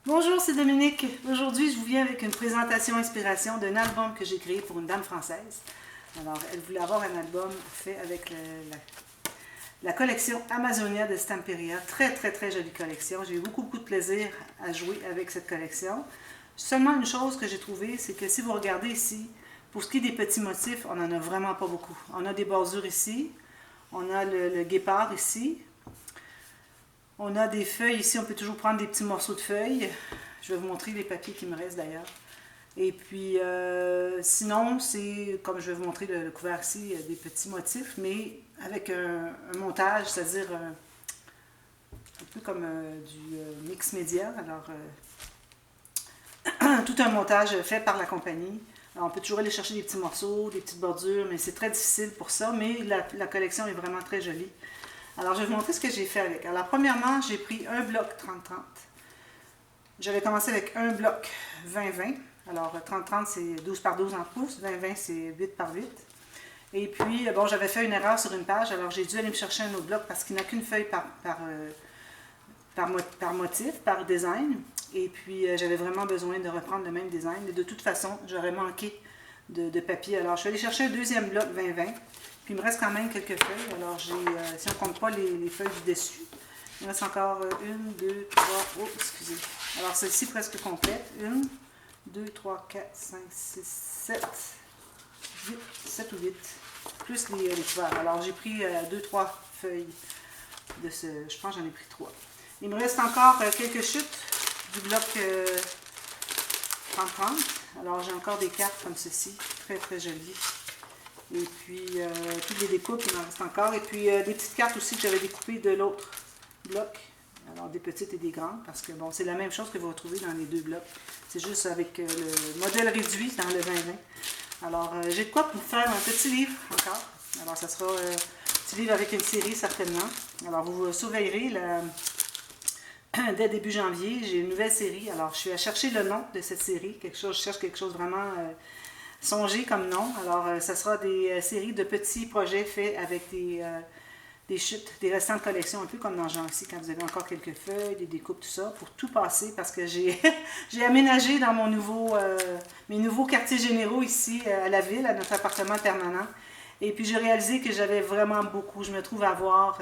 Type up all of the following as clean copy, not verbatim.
Bonjour, c'est Dominique. Aujourd'hui, je vous viens avec une présentation inspiration d'un album que j'ai créé pour une dame française. Alors, elle voulait avoir un album fait avec la collection Amazonia de Stamperia. Très, très, très jolie collection. J'ai eu beaucoup de plaisir à jouer avec cette collection. Seulement une chose que j'ai trouvée, c'est que si vous regardez ici, pour ce qui est des petits motifs, on n'en a vraiment pas beaucoup. On a des bordures ici, on a le guépard ici, on a des feuilles ici, on peut toujours prendre des petits morceaux de feuilles. Je vais vous montrer les papiers qui me restent d'ailleurs. Et puis, sinon, c'est, comme je vais vous montrer le couvert ici, des petits motifs, mais avec un montage, c'est-à-dire un peu comme du mix média. Alors, tout un montage fait par la compagnie. Alors, on peut toujours aller chercher des petits morceaux, des petites bordures, mais c'est très difficile pour ça, mais la collection est vraiment très jolie. Alors, je vais vous montrer ce que j'ai fait avec. Alors, premièrement, j'ai pris un bloc 30-30. J'avais commencé avec un bloc 20-20. Alors, 30-30, c'est 12 par 12 en pouces. 20-20, c'est 8 par 8. Et puis, bon, j'avais fait une erreur sur une page, alors j'ai dû aller me chercher un autre bloc parce qu'il n'y a qu'une feuille par motif, par design. Et puis, j'avais vraiment besoin de reprendre le même design. Et de toute façon, j'aurais manqué de papier. Alors, je suis allée chercher un deuxième bloc 20-20. Puis, il me reste quand même quelques feuilles. Alors, si on ne compte pas les feuilles du dessus, il me reste encore 1, 2, 3, oh, excusez. Alors, celle-ci presque complète. 1, 2, 3, 4, 5, 6, 7, 8, 7 ou 8. Plus les couverts. Alors, j'ai pris 2-3 feuilles de ce. Je pense que j'en ai pris 3. Il me reste encore quelques chutes du bloc 30-30. Alors, j'ai encore des cartes comme ceci. Très, très jolies. Et puis, toutes les découpes, il m'en reste encore. Et puis, des petites cartes aussi que j'avais découpées de l'autre bloc. Alors, des petites et des grandes, parce que, bon, c'est la même chose que vous retrouvez dans les deux blocs. C'est juste avec le modèle réduit dans le 20-20. Alors, j'ai de quoi pour faire un petit livre encore. Alors, ça sera un petit livre avec une série, certainement. Alors, vous surveillerez dès début janvier. J'ai une nouvelle série. Alors, je suis à chercher le nom de cette série. Je cherche quelque chose vraiment songé comme nom. Alors, ça sera des séries de petits projets faits avec des chutes, des restants de collection, un peu comme dans le genre ici, quand vous avez encore quelques feuilles, des découpes, tout ça, pour tout passer, parce que j'ai aménagé dans mes nouveaux quartiers généraux ici à la ville, à notre appartement permanent. Et puis j'ai réalisé que j'avais vraiment beaucoup. Je me trouve à avoir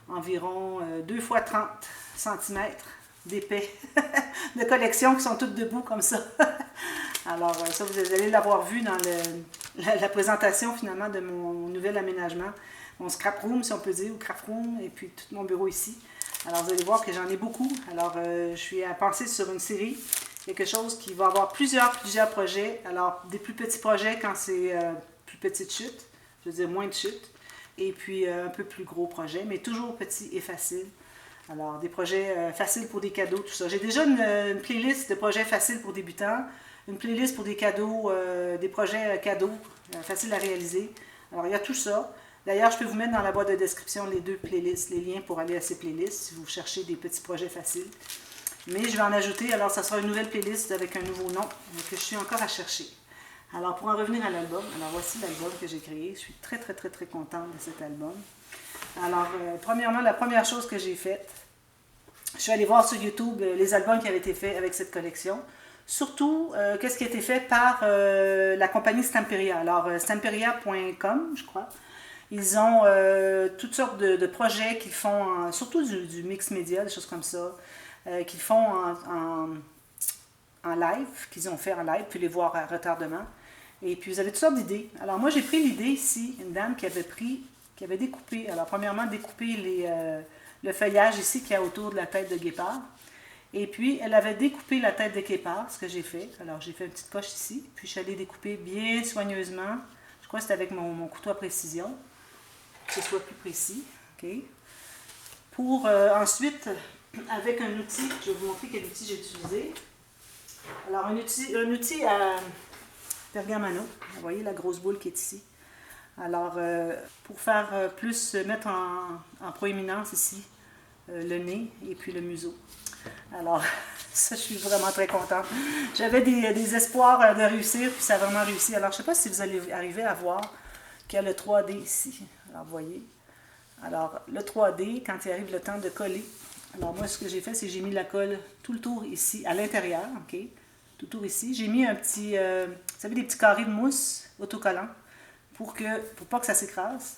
environ 2 x 30 cm d'épais de collection qui sont toutes debout comme ça. Alors ça, vous allez l'avoir vu dans la présentation finalement de mon nouvel aménagement. Mon scrap room, si on peut dire, ou craft room, et puis tout mon bureau ici. Alors, vous allez voir que j'en ai beaucoup. Alors, je suis à penser sur une série, quelque chose qui va avoir plusieurs projets. Alors, des plus petits projets quand c'est plus petite chute, je veux dire moins de chute, et puis un peu plus gros projets, mais toujours petits et faciles. Alors, des projets faciles pour des cadeaux, tout ça. J'ai déjà une playlist de projets faciles pour débutants, une playlist pour des cadeaux, des projets cadeaux faciles à réaliser. Alors, il y a tout ça. D'ailleurs, je peux vous mettre dans la boîte de description les deux playlists, les liens pour aller à ces playlists si vous cherchez des petits projets faciles. Mais je vais en ajouter, alors ça sera une nouvelle playlist avec un nouveau nom que je suis encore à chercher. Alors, pour en revenir à l'album, alors voici l'album que j'ai créé. Je suis très, très, très, très contente de cet album. Alors, premièrement, la première chose que j'ai faite, je suis allée voir sur YouTube les albums qui avaient été faits avec cette collection. Surtout, qu'est-ce qui a été fait par la compagnie Stamperia. Alors, stamperia.com, je crois. Ils ont toutes sortes de projets qu'ils font, surtout du mix média, des choses comme ça, qu'ils font en live, qu'ils ont fait en live, puis les voir à retardement. Et puis, vous avez toutes sortes d'idées. Alors, moi, j'ai pris l'idée ici, une dame qui avait découpé, alors, premièrement, découpé le feuillage ici qu'il y a autour de la tête de guépard. Et puis, elle avait découpé la tête de guépard, ce que j'ai fait. Alors, j'ai fait une petite coche ici, puis je suis allée découper bien soigneusement. Je crois que c'était avec mon couteau à précision, que ce soit plus précis. Okay. Pour ensuite, avec un outil, je vais vous montrer quel outil j'ai utilisé. Alors, un outil à pergamano. Vous voyez la grosse boule qui est ici. Alors, pour faire mettre en proéminence ici le nez et puis le museau. Alors, ça, je suis vraiment très contente. J'avais des espoirs de réussir, puis ça a vraiment réussi. Alors, je ne sais pas si vous allez arriver à voir qu'il y a le 3D ici. Alors, vous voyez. Alors, le 3D, quand il arrive le temps de coller Alors moi, ce que j'ai fait, c'est que j'ai mis de la colle tout le tour ici, à l'intérieur, ok? Tout le tour ici. J'ai mis un petit, vous savez, des petits carrés de mousse autocollants pour pas que ça s'écrase.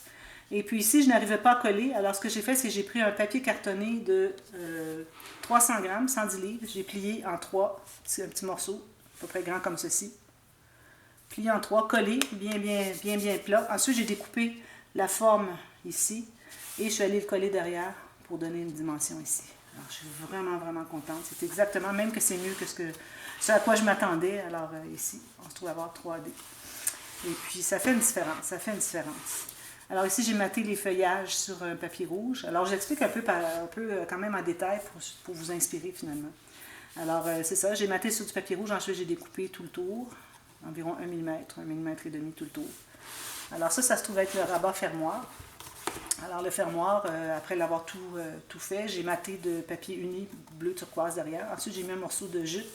Et puis ici, je n'arrivais pas à coller. Alors ce que j'ai fait, c'est que j'ai pris un papier cartonné de 300 grammes, 110 livres. J'ai plié en trois, c'est un petit morceau, à peu près grand comme ceci. Plié en trois, collé, bien plat. Ensuite, j'ai découpé la forme ici et je suis allée le coller derrière pour donner une dimension ici. Alors, je suis vraiment contente. C'est exactement, même que c'est mieux que ce à quoi je m'attendais. Alors, ici, on se trouve avoir 3D. Et puis, ça fait une différence. Alors, ici, j'ai maté les feuillages sur un papier rouge. Alors, j'explique un peu quand même en détail pour vous inspirer, finalement. Alors, c'est ça, j'ai maté sur du papier rouge. Ensuite, j'ai découpé tout le tour, environ 1 mm, 1 mm et demi tout le tour. Alors, ça se trouve être le rabat fermoir. Alors le fermoir, après l'avoir tout fait, j'ai maté de papier uni bleu turquoise derrière. Ensuite, j'ai mis un morceau de jute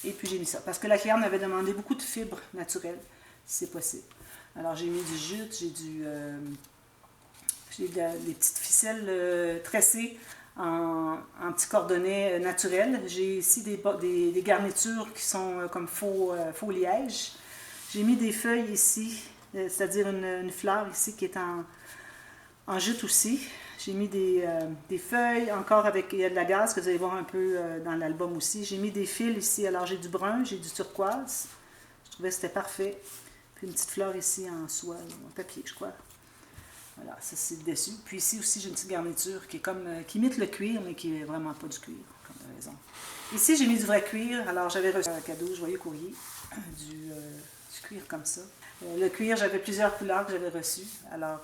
et puis j'ai mis ça. Parce que la cliente m'avait demandé beaucoup de fibres naturelles, si c'est possible. Alors j'ai mis du jute, j'ai des petites ficelles tressées en petits cordonnets naturels. J'ai ici des garnitures qui sont comme faux liège. J'ai mis des feuilles ici, c'est-à-dire une fleur ici qui est en jute aussi. J'ai mis des feuilles, encore il y a de la gaze que vous allez voir un peu dans l'album aussi. J'ai mis des fils ici, alors j'ai du brun, j'ai du turquoise. Je trouvais que c'était parfait. Puis une petite fleur ici en soie, en papier, je crois. Voilà, ça c'est le dessus. Puis ici aussi, j'ai une petite garniture qui imite le cuir, mais qui est vraiment pas du cuir, comme de raison. Ici, j'ai mis du vrai cuir. Alors j'avais reçu un cadeau, joyeux courrier, du cuir comme ça. Le cuir, j'avais plusieurs couleurs que j'avais reçues. Alors,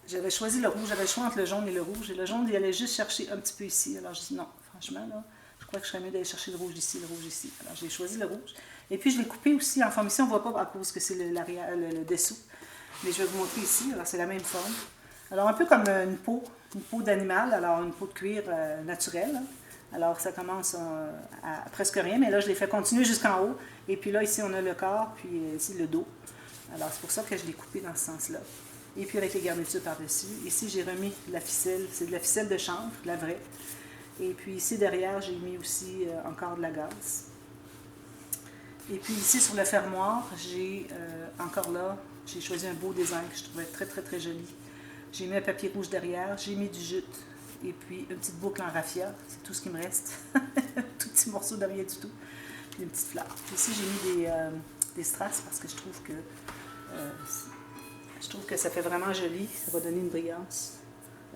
j'avais choisi le rouge, j'avais le choix entre le jaune et le rouge. Et le jaune, il allait juste chercher un petit peu ici. Alors, je dis non, franchement, là, je crois que je serais mieux d'aller chercher le rouge ici, le rouge ici. Alors, j'ai choisi le rouge. Et puis, je l'ai coupé aussi en forme. Ici, on ne voit pas à cause que c'est le dessous. Mais je vais vous montrer ici. Alors, c'est la même forme. Alors, un peu comme une peau d'animal. Alors, une peau de cuir naturelle. Alors, ça commence à presque rien. Mais là, je l'ai fait continuer jusqu'en haut. Et puis là, ici, on a le corps, puis ici, le dos. Alors, c'est pour ça que je l'ai coupé dans ce sens-là. Et puis avec les garnitures par-dessus. Ici, j'ai remis la ficelle. C'est de la ficelle de chanvre, la vraie. Et puis ici, derrière, j'ai mis aussi encore de la gaze. Et puis ici, sur le fermoir, j'ai encore là, j'ai choisi un beau design que je trouvais très joli. J'ai mis un papier rouge derrière, j'ai mis du jute. Et puis une petite boucle en raffia, c'est tout ce qui me reste. Tout petit morceau de rien du tout. Puis une petite fleur. Ici, j'ai mis des strass parce que je trouve que ça fait vraiment joli, ça va donner une brillance.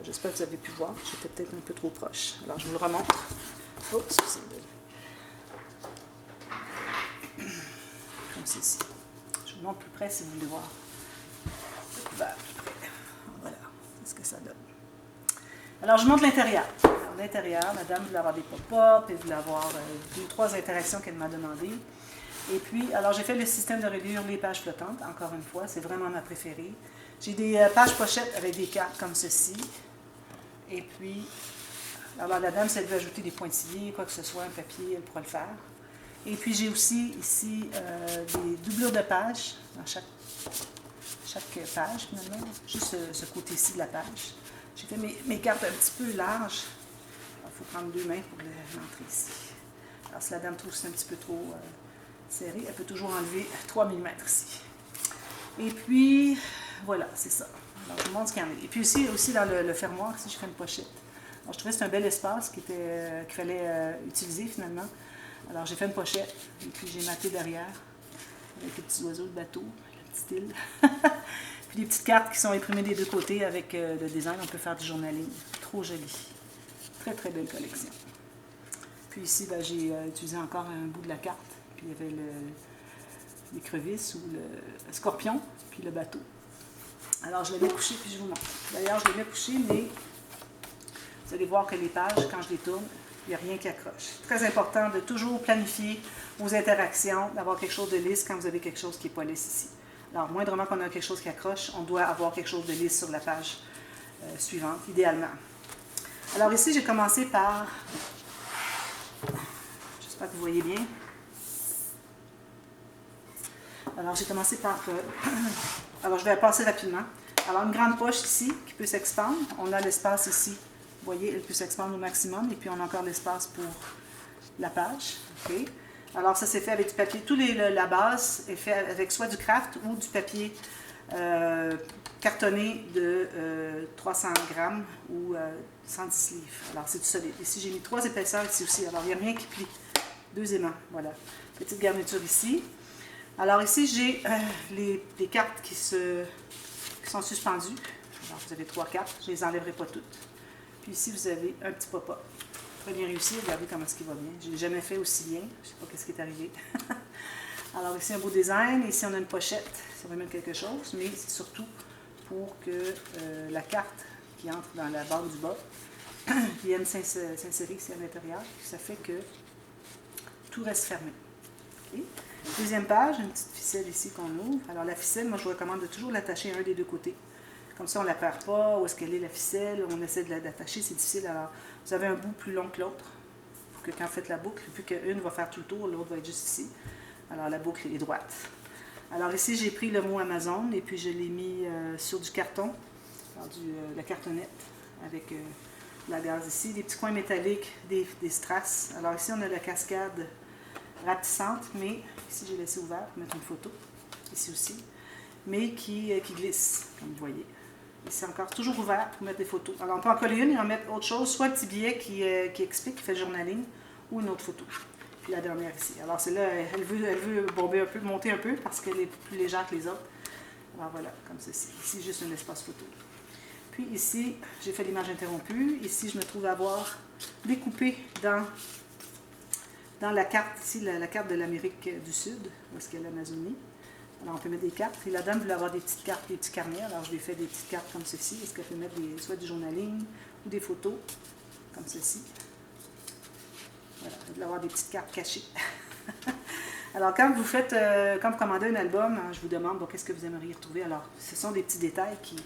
J'espère que vous avez pu voir, j'étais peut-être un peu trop proche. Alors je vous le remontre. Oh, excusez-moi. Comme ceci. Je vous montre plus près si vous voulez voir. Plus près. Voilà, c'est ce que ça donne. Alors je montre l'intérieur. L'intérieur, madame voulait avoir des pop-up et voulait avoir 2 ou 3 interactions qu'elle m'a demandées. Et puis, alors j'ai fait le système de reliure les pages flottantes, encore une fois, c'est vraiment ma préférée. J'ai des pages pochettes avec des cartes comme ceci. Et puis, alors la dame, si elle veut ajouter des pointillés, quoi que ce soit, un papier, elle pourra le faire. Et puis j'ai aussi ici des doublures de pages dans chaque page, finalement, juste ce côté-ci de la page. J'ai fait mes cartes un petit peu larges. Il faut prendre 2 mains pour l'entrer ici. Alors si la dame trouve que c'est un petit peu trop serré, elle peut toujours enlever 3 mm ici. Et puis, voilà, c'est ça. Alors, je vous montre ce qu'il y en a. Et puis aussi dans le fermoir, ici, je fais une pochette. Alors, je trouvais que c'était un bel espace qu'il fallait utiliser, finalement. Alors, j'ai fait une pochette, et puis j'ai maté derrière, avec les petits oiseaux de bateau, la petite île. Puis des petites cartes qui sont imprimées des 2 côtés avec le design. On peut faire du journaling. Trop joli. Très belle collection. Puis ici, ben, j'ai utilisé encore un bout de la carte. Puis il y avait l'écrevisse ou le scorpion, puis le bateau. Alors, je le mets couché, puis je vous montre. D'ailleurs, je le mets couché, mais vous allez voir que les pages, quand je les tourne, il n'y a rien qui accroche. Très important de toujours planifier vos interactions, d'avoir quelque chose de lisse quand vous avez quelque chose qui n'est pas lisse ici. Alors, moindrement qu'on a quelque chose qui accroche, on doit avoir quelque chose de lisse sur la page suivante, idéalement. Alors ici, j'ai commencé par... J'espère que vous voyez bien. Alors, j'ai commencé par... Alors, je vais passer rapidement. Alors, une grande poche ici qui peut s'expandre. On a l'espace ici voyez, elle peut s'expandre au maximum. Et puis, on a encore l'espace pour la page. Okay. Alors, ça c'est fait avec du papier. La base est faite avec soit du craft ou du papier cartonné de 300 grammes ou 110 livres. Alors, c'est du solide. Ici, j'ai mis 3 épaisseurs ici aussi. Alors, il n'y a rien qui plie. 2 aimants, voilà. Petite garniture ici. Alors, ici, j'ai les cartes qui sont suspendues. Alors, vous avez 3 cartes. Je ne les enlèverai pas toutes. Puis ici, vous avez un petit pop-up. Bien réussi, regardez comment est-ce qu'il va bien. Je ne l'ai jamais fait aussi bien. Je ne sais pas ce qui est arrivé. Alors ici, un beau design. Ici, on a une pochette. Ça va mettre quelque chose, mais c'est surtout pour que la carte qui entre dans la barre du bas vienne s'insérer ici à l'intérieur. Ça fait que tout reste fermé. Okay. Deuxième page, une petite ficelle ici qu'on ouvre. Alors la ficelle, moi je vous recommande de toujours l'attacher à un des deux côtés. Comme ça, on ne la perd pas. Où est-ce qu'elle est la ficelle? On essaie de l'attacher, c'est difficile. Alors, vous avez un bout plus long que l'autre. Pour que quand vous faites la boucle, vu qu'une va faire tout le tour, l'autre va être juste ici. Alors, la boucle est droite. Alors ici, j'ai pris le mot Amazon et puis je l'ai mis sur du carton, la cartonnette, avec la gaze ici. Des petits coins métalliques, des strass. Alors ici, on a la cascade rapetissante, mais ici, j'ai laissé ouvert pour mettre une photo. Ici aussi. Mais qui glisse, comme vous voyez. Et c'est encore toujours ouvert pour mettre des photos. Alors, on peut en coller une et en mettre autre chose, soit un petit billet qui explique, qui fait le journaling, ou une autre photo. Puis la dernière ici. Alors, celle-là, elle veut bomber un peu, monter un peu, parce qu'elle est plus légère que les autres. Alors, voilà, comme ceci. Ici, juste un espace photo. Puis ici, j'ai fait l'image interrompue. Ici, je me trouve à avoir découpé dans la carte, ici, la carte de l'Amérique du Sud, où est-ce qu'il y a l'Amazonie. Alors, on peut mettre des cartes. Et la dame voulait avoir des petites cartes, des petits carnets. Alors, je lui ai fait des petites cartes comme ceci. Est-ce qu'elle peut mettre soit du journaling ou des photos, comme ceci. Voilà, elle voulait avoir des petites cartes cachées. Alors, quand vous commandez un album, je vous demande, bon, qu'est-ce que vous aimeriez retrouver? Alors, ce sont des petits détails qui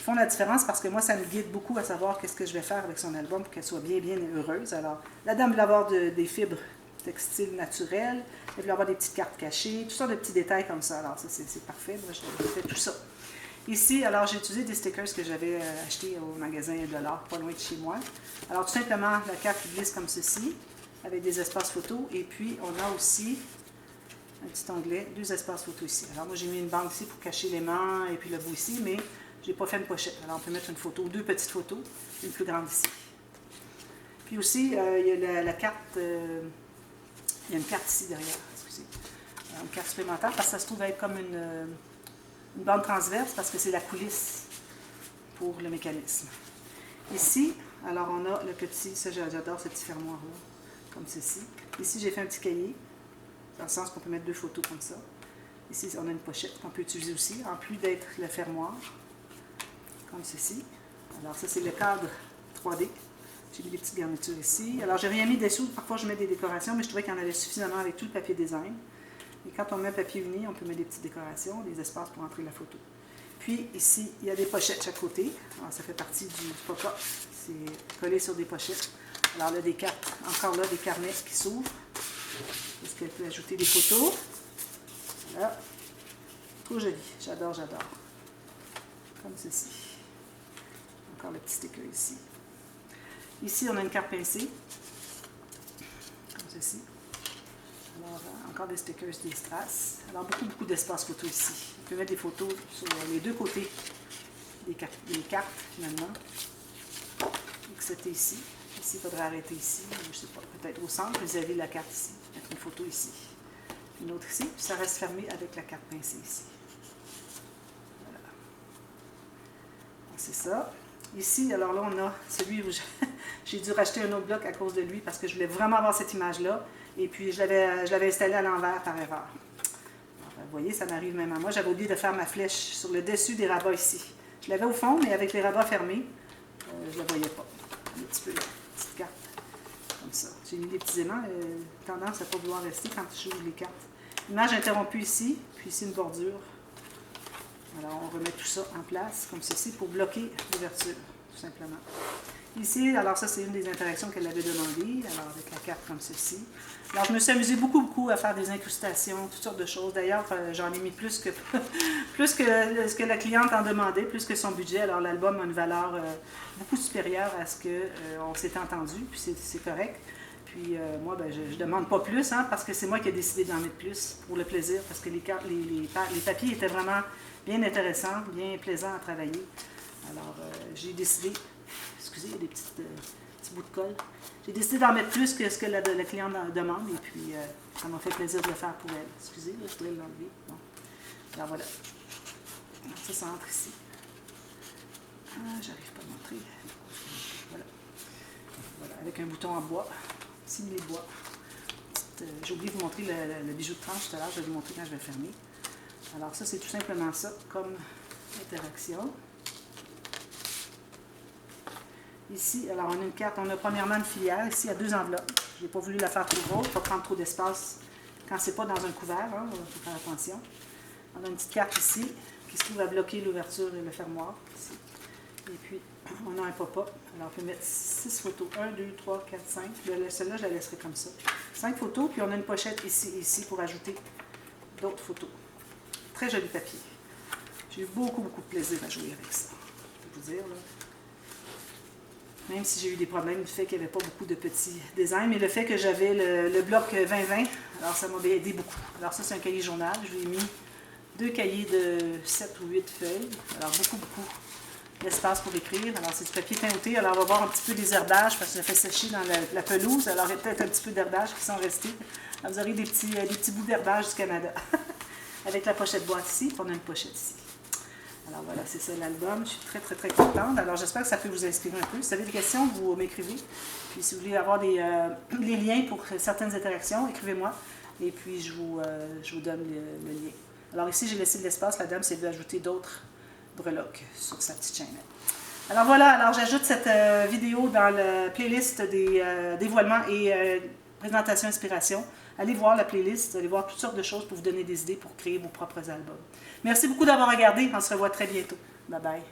font la différence parce que moi, ça me guide beaucoup à savoir qu'est-ce que je vais faire avec son album pour qu'elle soit bien, bien heureuse. Alors, la dame voulait avoir des fibres textile naturel, elle voulait avoir des petites cartes cachées, tout sortes de petits détails comme ça. Alors ça, c'est parfait. Moi, j'ai fait tout ça. Ici, alors j'ai utilisé des stickers que j'avais achetés au magasin de l'art, pas loin de chez moi. Alors tout simplement, la carte glisse comme ceci, avec des espaces photos. Et puis, on a aussi un petit onglet, 2 espaces photos ici. Alors moi, j'ai mis une bande ici pour cacher l'aimant et puis le bout ici, mais je n'ai pas fait une pochette. Alors on peut mettre une photo, 2 petites photos, une plus grande ici. Puis aussi, il y a la carte... il y a une carte ici derrière, excusez. Une carte supplémentaire parce que ça se trouve être comme une bande transverse parce que c'est la coulisse pour le mécanisme. Ici, alors on a le petit, ça j'adore ce petit fermoir-là, comme ceci. Ici, j'ai fait un petit cahier, dans le sens qu'on peut mettre 2 photos comme ça. Ici, on a une pochette qu'on peut utiliser aussi, en plus d'être le fermoir, comme ceci. Alors ça, c'est le cadre 3D. J'ai mis des petites garnitures ici. Alors, j'ai rien mis dessous. Parfois, je mets des décorations, mais je trouvais qu'il y en avait suffisamment avec tout le papier design. Et quand on met un papier uni, on peut mettre des petites décorations, des espaces pour entrer la photo. Puis, ici, il y a des pochettes de chaque côté. Alors, ça fait partie du pop-up. C'est collé sur des pochettes. Alors, là, des cartes. Encore là, des carnets qui s'ouvrent. Est-ce qu'elle peut ajouter des photos? Voilà. Trop joli. J'adore, j'adore. Comme ceci. Encore le petit sticker ici. Ici, on a une carte pincée, comme ceci. Alors, encore des stickers, des strass. Alors, beaucoup d'espace photo ici. On peut mettre des photos sur les 2 côtés des cartes, finalement. Excepté ici. Ici, il faudrait arrêter ici, je ne sais pas, peut-être au centre, vous avez la carte ici. Mettre une photo ici. Une autre ici, puis ça reste fermé avec la carte pincée ici. Voilà. C'est ça. Ici, alors là, on a celui où j'ai dû racheter un autre bloc à cause de lui parce que je voulais vraiment avoir cette image-là. Et puis, je l'avais installé à l'envers par erreur. Alors, vous voyez, ça m'arrive même à moi. J'avais oublié de faire ma flèche sur le dessus des rabats ici. Je l'avais au fond, mais avec les rabats fermés, je ne la voyais pas. Un petit peu là, petite carte, comme ça. J'ai mis des petits aimants, tendance à ne pas vouloir rester quand j'ouvre les cartes. Image interrompue ici, puis ici une bordure. Alors, on remet tout ça en place, comme ceci, pour bloquer l'ouverture, tout simplement. Ici, alors ça c'est une des interactions qu'elle avait demandé, alors avec la carte comme ceci. Alors je me suis amusée beaucoup à faire des incrustations, toutes sortes de choses. D'ailleurs, j'en ai mis plus que plus que ce que la cliente en demandait, plus que son budget. Alors l'album a une valeur beaucoup supérieure à ce qu'on s'était entendu, puis c'est correct. Puis moi, ben, je ne demande pas plus, hein, parce que c'est moi qui ai décidé d'en mettre plus, pour le plaisir, parce que les papiers étaient vraiment bien intéressants, bien plaisants à travailler. Alors j'ai décidé, excusez, il y a des petits bouts de colle. J'ai décidé d'en mettre plus que ce que la cliente demande, et puis ça m'a fait plaisir de le faire pour elle. Excusez, là, je voudrais l'enlever. Bon. Alors voilà. Alors, ça entre ici. Ah, j'arrive pas à montrer. Voilà. Voilà, avec un bouton en bois. Similé bois. J'ai oublié de vous montrer le bijou de tranche tout à l'heure, je vais vous montrer quand je vais fermer. Alors ça, c'est tout simplement ça comme interaction. Ici, alors on a une carte, on a premièrement une filière, ici il y a 2 enveloppes. Je n'ai pas voulu la faire trop grosse, pas prendre trop d'espace quand c'est pas dans un couvert, hein, il faut faire attention. On a une petite carte ici qui se trouve à bloquer l'ouverture et le fermoir. Ici. Et puis, on a un pop-up. Alors, on peut mettre 6 photos. 1, 2, 3, 4, 5. Celle-là, je la laisserai comme ça. 5 photos, puis on a une pochette ici pour ajouter d'autres photos. Très joli papier. J'ai eu beaucoup de plaisir à jouer avec ça. Je peux vous dire, là. Même si j'ai eu des problèmes du fait qu'il n'y avait pas beaucoup de petits designs, mais le fait que j'avais le bloc 2020, alors ça m'a aidé beaucoup. Alors ça, c'est un cahier journal. Je lui ai mis 2 cahiers de 7 ou 8 feuilles. Alors beaucoup d'espace pour écrire. Alors c'est du papier teinté. Alors on va voir un petit peu des herbages parce que je l'ai fait sécher dans la pelouse. Alors il y a peut-être un petit peu d'herbage qui sont restés. Alors, vous aurez des petits bouts d'herbage du Canada. Avec la pochette boîte ici, puis on a une pochette ici. Alors voilà, c'est ça l'album. Je suis très contente. Alors j'espère que ça peut vous inspirer un peu. Si vous avez des questions, vous m'écrivez. Puis si vous voulez avoir les liens pour certaines interactions, écrivez-moi. Et puis je vous donne le lien. Alors ici, j'ai laissé de l'espace. La dame s'est vue ajouter d'autres breloques sur sa petite chaîne. Alors voilà, alors j'ajoute cette vidéo dans la playlist des dévoilements et présentations inspiration. Allez voir la playlist, allez voir toutes sortes de choses pour vous donner des idées pour créer vos propres albums. Merci beaucoup d'avoir regardé. On se revoit très bientôt. Bye bye.